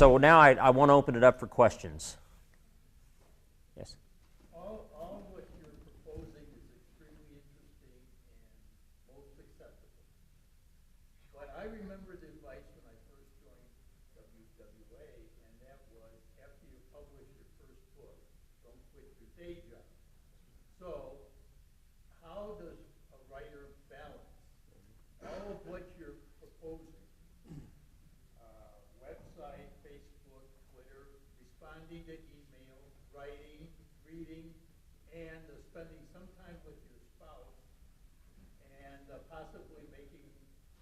so now I want to open it up for questions. Yes? All what you're proposing is extremely interesting and most acceptable. But I remember the advice when I first joined WWA, and that was after you publish your first book, don't quit your day job. So how does a writer balance all of what you're proposing? Website, Facebook, Twitter, responding to email, writing, reading, and spending some time with your spouse, and possibly making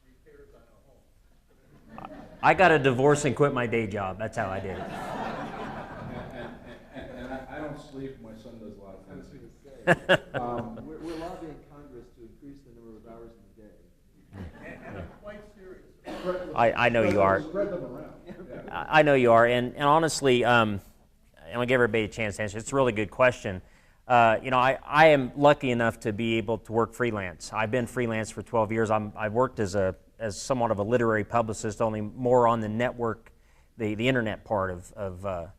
repairs on a home. I got a divorce and quit my day job. That's how I did it. And I don't sleep. My son does a lot of things. We're lobbying Congress to increase the number of hours in the day. And I'm quite serious. I know you are. Spread them around. Yeah. I know you are, and honestly, and I'll give everybody a chance to answer. It's a really good question. I am lucky enough to be able to work freelance. I've been freelance for 12 years. I've worked as somewhat of a literary publicist, only more on the network, the internet part of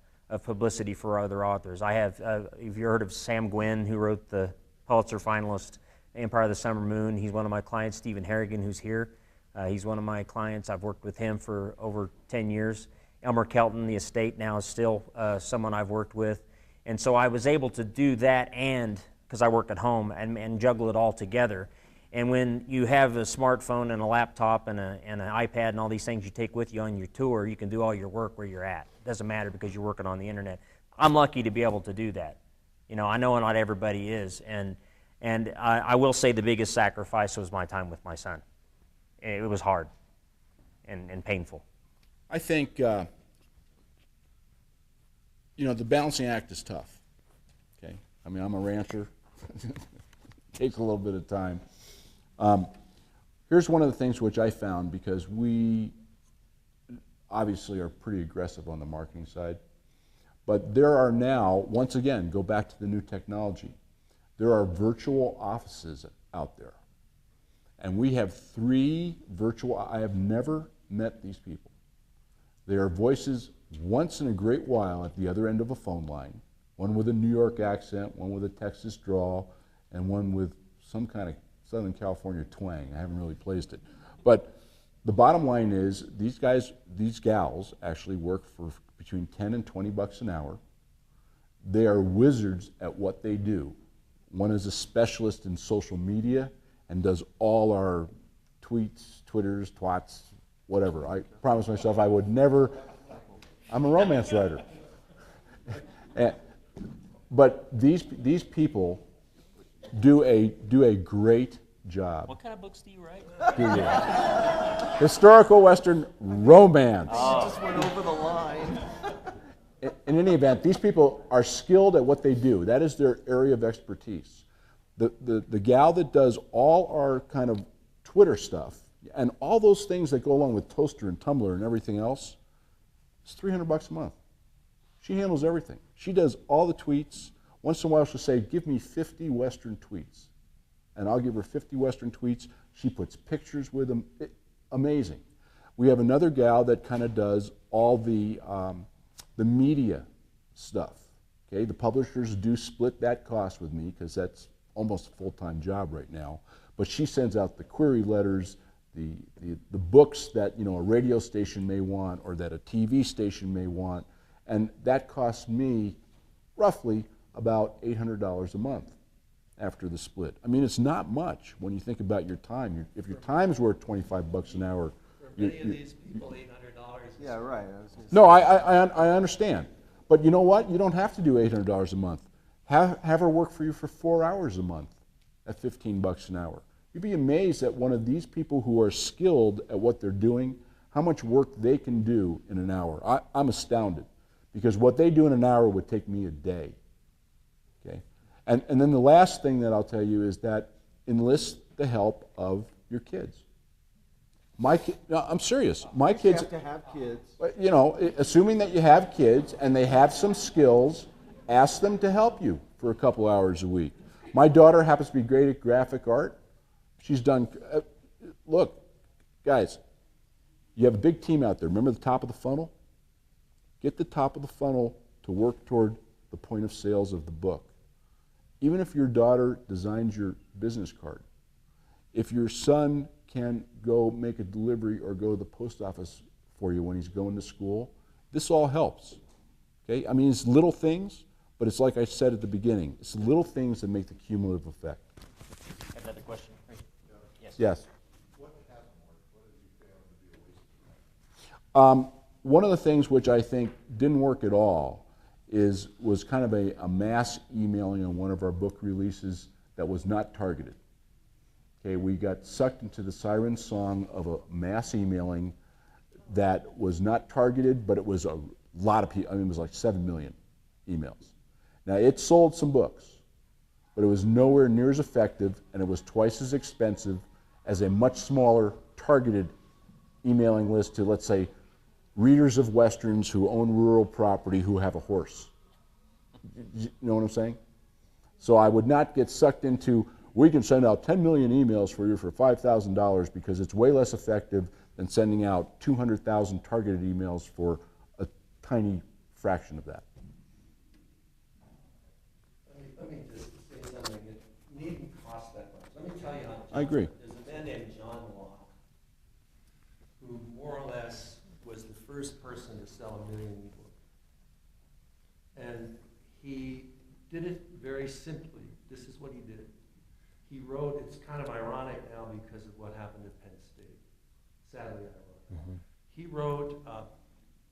publicity for other authors. I have, if you heard of Sam Gwynn, who wrote the Pulitzer finalist Empire of the Summer Moon, he's one of my clients. Stephen Harrigan, who's here, he's one of my clients. I've worked with him for over 10 years. Elmer Kelton, the estate now, is still someone I've worked with. And so I was able to do that, and because I work at home, and juggle it all together. And when you have a smartphone and a laptop and an iPad and all these things you take with you on your tour, you can do all your work where you're at. It doesn't matter because you're working on the internet. I'm lucky to be able to do that. I know not everybody is. And I will say the biggest sacrifice was my time with my son. It was hard and painful. I think, the balancing act is tough. Okay? I mean, I'm a rancher. Takes a little bit of time. Here's one of the things which I found, because we obviously are pretty aggressive on the marketing side, but there are now, once again, go back to the new technology, there are virtual offices out there. And we have 3 virtual, I have never met these people. They are voices once in a great while at the other end of a phone line, one with a New York accent, one with a Texas drawl, and one with some kind of Southern California twang. I haven't really placed it. But the bottom line is these guys, these gals actually work for between 10 and 20 bucks an hour. They are wizards at what they do. One is a specialist in social media and does all our tweets, Twitters, twats, whatever. I promised myself I would never, I'm a romance writer. But these people do a great job. What kind of books do you write? Historical Western romance. You just went over the line. In any event, these people are skilled at what they do. That is their area of expertise. The gal that does all our kind of Twitter stuff and all those things that go along with Toaster and Tumblr and everything else, it's $300 a month. She handles everything. She does all the tweets. Once in a while she'll say, give me 50 Western tweets. And I'll give her 50 Western tweets. She puts pictures with them. Amazing. We have another gal that kind of does all the media stuff. Okay, the publishers do split that cost with me because that's almost a full-time job right now. But she sends out the query letters, the books that a radio station may want or that a TV station may want, and that costs me roughly about $800 a month after the split. I mean, it's not much when you think about your time. If your time's worth 25 bucks an hour, for many of these people, $800. Yeah, right. No, I understand. But you know what? You don't have to do $800 a month. Have her work for you for 4 hours a month at 15 bucks an hour. You'd be amazed at one of these people who are skilled at what they're doing, how much work they can do in an hour. I'm astounded because what they do in an hour would take me a day. Okay? And then the last thing that I'll tell you is that enlist the help of your kids. I'm serious. My kids have to have kids. Assuming that you have kids and they have some skills, ask them to help you for a couple hours a week. My daughter happens to be great at graphic art. She's done, look, guys, you have a big team out there. Remember the top of the funnel? get the top of the funnel to work toward the point of sales of the book. Even if your daughter designs your business card, if your son can go make a delivery or go to the post office for you when he's going to school, this all helps. Okay? I mean, it's little things, but it's like I said at the beginning, it's little things that make the cumulative effect. Another question? Yes. Yes. What hasn't worked? What have you found to be a waste of time? One of the things which I think didn't work at all was kind of a mass emailing on one of our book releases that was not targeted. Okay, we got sucked into the siren song of a mass emailing that was not targeted, but it was a lot of people. I mean, it was like 7 million emails. Now, it sold some books, but it was nowhere near as effective, and it was twice as expensive as a much smaller targeted emailing list to, let's say, readers of Westerns who own rural property who have a horse. You know what I'm saying? So I would not get sucked into, we can send out 10 million emails for you for $5,000 because it's way less effective than sending out 200,000 targeted emails for a tiny fraction of that. Let me just say something. It needn't cost that much. Let me tell you how. I agree. There's a man named John Locke who more or less was the first person to sell 1 million ebooks. And he did it very simply. This is what he did. He wrote, it's kind of ironic now because of what happened at Penn State. Sadly ironic. Mm-hmm. He wrote a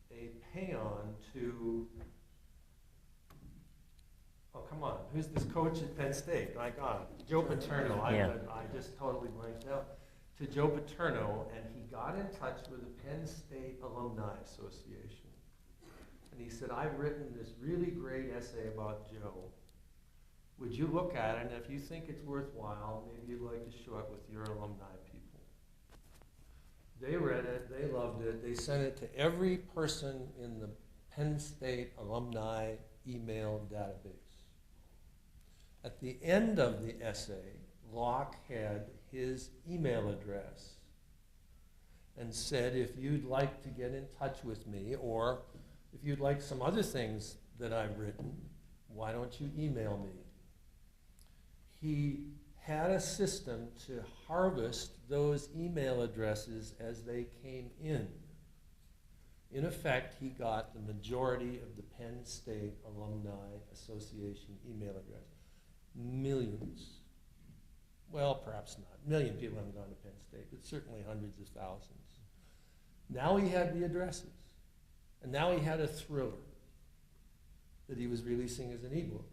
paean to, oh, come on, who's this coach at Penn State? My God, Joe Paterno. Yeah. I just totally blanked out. To Joe Paterno, and he got in touch with the Penn State Alumni Association. And he said, I've written this really great essay about Joe. Would you look at it, and if you think it's worthwhile, maybe you'd like to show it with your alumni people. They read it, they loved it, they sent it to every person in the Penn State alumni email database. At the end of the essay, Locke had his email address and said, if you'd like to get in touch with me, or if you'd like some other things that I've written, why don't you email me? He had a system to harvest those email addresses as they came in. In effect, he got the majority of the Penn State Alumni Association email address. Millions. Well, perhaps not. A million people haven't gone to Penn State, but certainly hundreds of thousands. Now he had the addresses. And now he had a thriller that he was releasing as an ebook.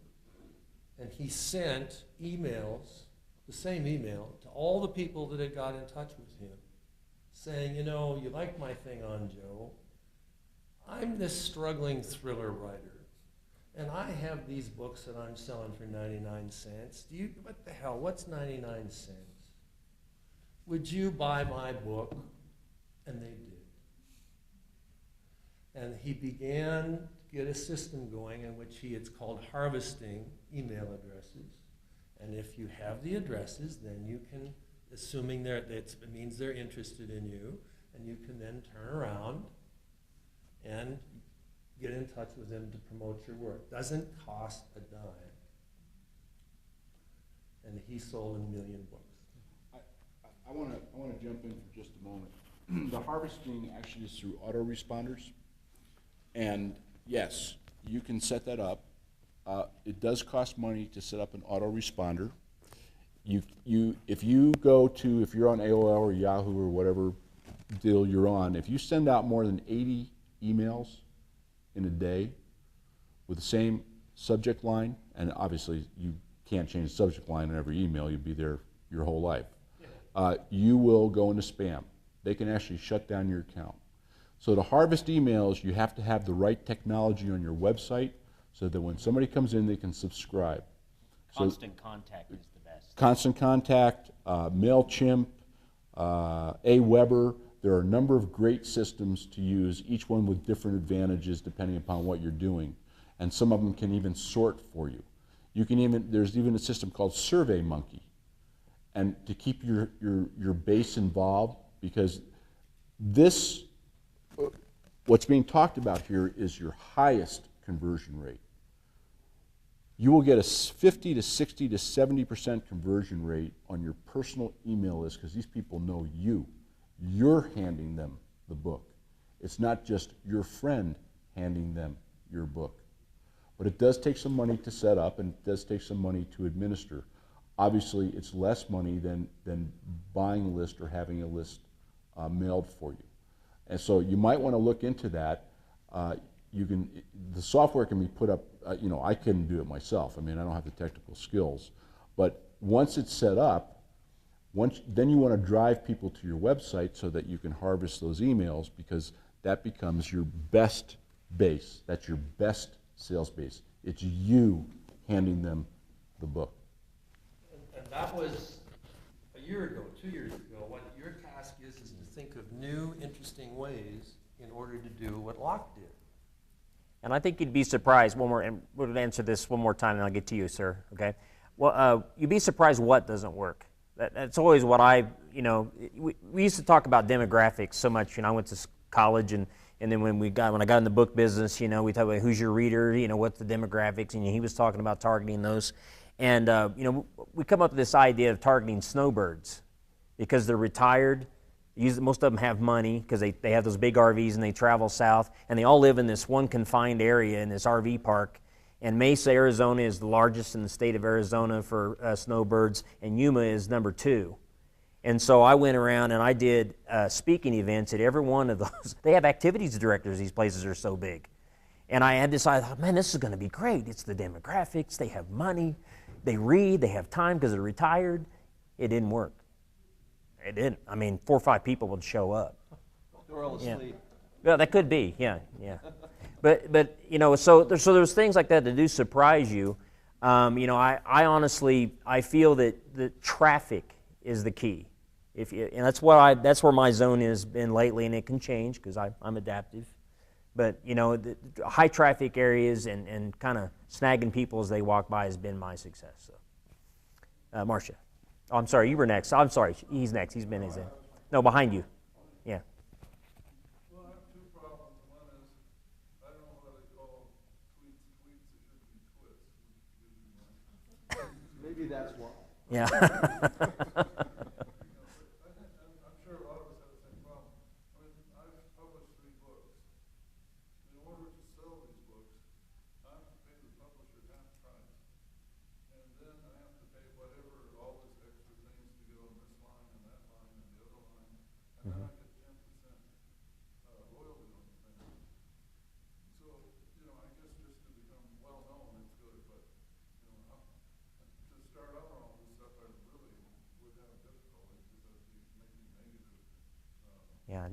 And he sent emails, the same email, to all the people that had got in touch with him, saying, you know, you like my thing on Joe. I'm this struggling thriller writer, and I have these books that I'm selling for 99 cents. What the hell, what's 99 cents? Would you buy my book? And they did. And he began to get a system going in which it's called harvesting email addresses. And if you have the addresses, then you can, assuming it means they're interested in you, and you can then turn around and get in touch with them to promote your work. Doesn't cost a dime. And he sold 1 million books. I want to jump in for just a moment. The harvesting actually is through autoresponders. And yes, you can set that up. It does cost money to set up an autoresponder. If you're on AOL or Yahoo or whatever deal you're on, if you send out more than 80 emails in a day with the same subject line, and obviously you can't change the subject line in every email, you'll be there your whole life, you will go into spam. They can actually shut down your account. So to harvest emails, you have to have the right technology on your website so that when somebody comes in, they can subscribe. Constant Contact is the best. Constant Contact, MailChimp, Aweber. There are a number of great systems to use, each one with different advantages depending upon what you're doing. And some of them can even sort for you. There's even a system called SurveyMonkey. And to keep your base involved, because this what's being talked about here is your highest conversion rate. You will get a 50 to 60 to 70% conversion rate on your personal email list because these people know you. You're handing them the book. It's not just your friend handing them your book. But it does take some money to set up, and it does take some money to administer. Obviously, it's less money than buying a list or having a list mailed for you. And so you might want to look into that. The software can be put up, I couldn't do it myself. I mean, I don't have the technical skills. But once it's set up, then you want to drive people to your website so that you can harvest those emails, because that becomes your best base. That's your best sales base. It's you handing them the book. And that was a year ago, 2 years ago. What your task is to think of new, interesting ways in order to do what Locke did. And I think you'd be surprised, and we'll answer this one more time, and I'll get to you, sir, okay? Well, you'd be surprised what doesn't work. That's always what we used to talk about demographics so much. I went to college, and then when I got in the book business, we talked about who's your reader, what's the demographics, and he was talking about targeting those. And, we come up with this idea of targeting snowbirds because they're retired. Most of them have money because they have those big RVs and they travel south, and they all live in this one confined area in this RV park. And Mesa, Arizona is the largest in the state of Arizona for snowbirds, and Yuma is number 2. And so I went around and I did speaking events at every one of those. They have activities directors, these places are so big. And I had decided, man, this is going to be great. It's the demographics, they have money, they read, they have time because they're retired. It didn't work. It didn't. I mean, 4 or 5 people would show up. They're all asleep. Yeah. Well, that could be, yeah. But so there's things like that do surprise you. I honestly feel that the traffic is the key. And that's where my zone has been lately, and it can change because I'm adaptive. But the high traffic areas and kind of snagging people as they walk by has been my success. So, Marcia. Oh, I'm sorry, you were next. I'm sorry, he's next. He's been his in. No, behind you. Yeah. Well, I have 2 problems. One is, I don't know what they call tweets. It should be twits. Maybe that's why. Yeah. I'm sure a lot of us have the same problem. I mean, I've published 3 books. In order to sell these books, I have to pay the publisher half price. And then I have to pay whatever, all this extra things to get on this line and that line and the other line. And then I get 10% royalty on the thing. So, I guess just to become well known, it's good. But, to start out on all this stuff, I really would have difficulty because I'd be making negative. Yeah,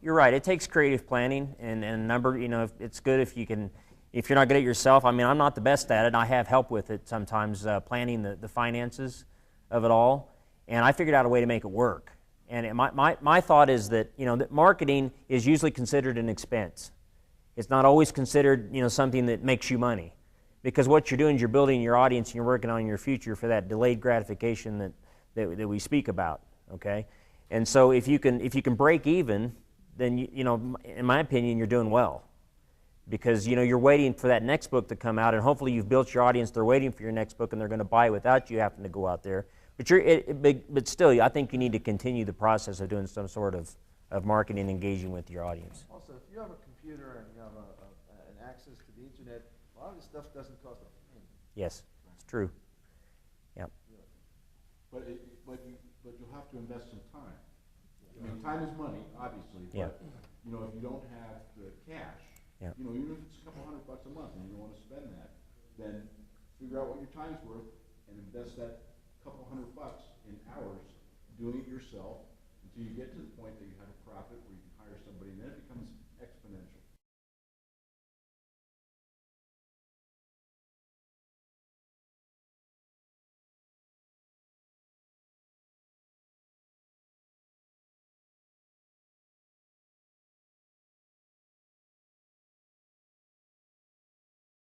you're right. It takes creative planning and number. It's good if you can. If you're not good at it yourself, I mean, I'm not the best at it. I have help with it sometimes, planning the finances of it all, and I figured out a way to make it work. And my thought is that that marketing is usually considered an expense. It's not always considered something that makes you money, because what you're doing is you're building your audience and you're working on your future for that delayed gratification that we speak about. Okay, and so if you can break even, then in my opinion, you're doing well. Because you're waiting for that next book to come out, and hopefully you've built your audience. They're waiting for your next book, and they're going to buy without you having to go out there. But still, I think you need to continue the process of doing some sort of marketing and engaging with your audience. Also, if you have a computer and you have an access to the internet, a lot of this stuff doesn't cost a penny. Yes, it's true. Yep. But you'll have to invest some time. I mean, time is money, obviously. But if you don't have the cash. Yeah. Even if it's a couple $100 a month and you don't want to spend that, then figure out what your time's worth and invest that couple $100 in hours doing it yourself until you get to the point that you have a profit where you can hire somebody, and then it becomes exponential.